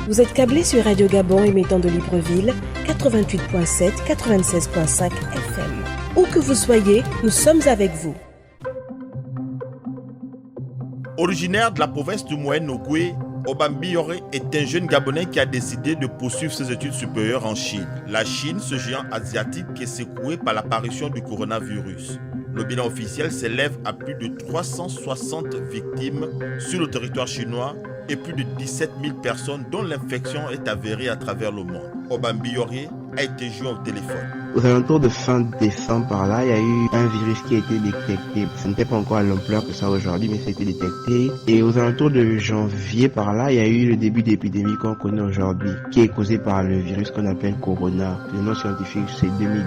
Vous êtes câblé sur Radio Gabon émettant de Libreville, 88.7, 96.5 FM. Où que vous soyez, nous sommes avec vous. Originaire de la province du Moyen-Ogooué, Obambi Yore est un jeune Gabonais qui a décidé de poursuivre ses études supérieures en Chine. La Chine, ce géant asiatique qui est secoué par l'apparition du coronavirus. Le bilan officiel s'élève à plus de 360 victimes sur le territoire chinois et plus de 17 000 personnes dont l'infection est avérée à travers le monde. Obambi Yore a été joint au téléphone. Aux alentours de fin décembre par là, il y a eu un virus qui a été détecté. Ce n'était pas encore à l'ampleur que ça aujourd'hui, mais ça a été détecté. Et aux alentours de janvier par là, il y a eu le début d'épidémie qu'on connaît aujourd'hui, qui est causé par le virus qu'on appelle Corona. Le nom scientifique, c'est 2019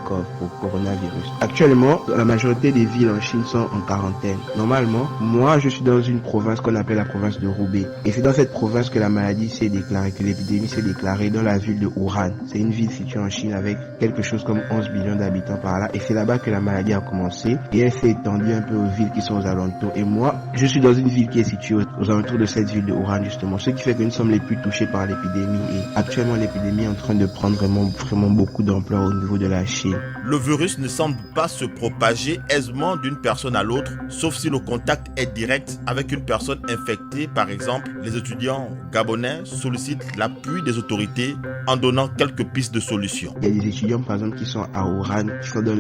nCoV pour coronavirus. Actuellement, la majorité des villes en Chine sont en quarantaine. Normalement, moi, je suis dans une province qu'on appelle la province de Hubei. Et c'est dans cette province que la maladie s'est déclarée, que l'épidémie s'est déclarée dans la ville de Wuhan. C'est une ville située en Chine avec quelque chose comme 11 millions d'habitants par là, et c'est là-bas que la maladie a commencé, et elle s'est étendue un peu aux villes qui sont aux alentours. Et moi, je suis dans une ville qui est située aux alentours de cette ville de Wuhan justement, ce qui fait que nous sommes les plus touchés par l'épidémie, et actuellement l'épidémie est en train de prendre vraiment beaucoup d'ampleur au niveau de la Chine. Le virus ne semble pas se propager aisément d'une personne à l'autre, sauf si le contact est direct avec une personne infectée. Par exemple, les étudiants gabonais sollicitent l'appui des autorités en donnant quelques pistes de solutions. Il y a des étudiants par exemple qui sont à Wuhan, qui sont dans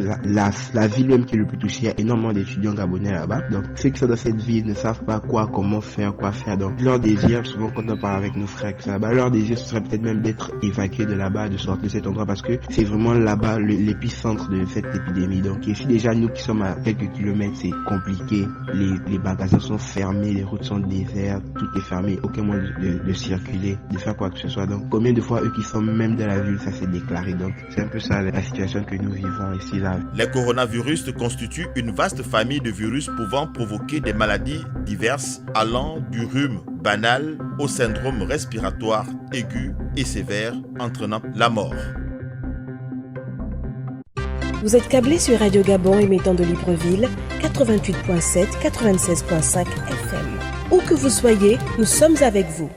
la ville même qui est le plus touchée. Il y a énormément d'étudiants gabonais là-bas. Donc ceux qui sont dans cette ville ne savent pas comment faire. Donc leur désir, souvent quand on parle avec nos frères qui sont là-bas, leur désir ce serait peut-être même d'être évacués de là-bas, de sortir de cet endroit, parce que c'est vraiment là-bas l'épicentre de cette épidémie. Donc ici déjà nous qui sommes à quelques kilomètres, c'est compliqué. Les magasins sont fermés, les routes sont désertes, tout est fermé, aucun moyen de circuler, de faire quoi que ce soit. Donc combien de fois eux qui sont même dans la ville, ça s'est déclaré. Donc c'est un peu ça la situation que nous vivons ici là. Les coronavirus constituent une vaste famille de virus pouvant provoquer des maladies diverses allant du rhume banal au syndrome respiratoire aigu et sévère entraînant la mort. Vous êtes câblé sur Radio Gabon émettant de Libreville, 88.7, 96.5 FM. Où que vous soyez, nous sommes avec vous.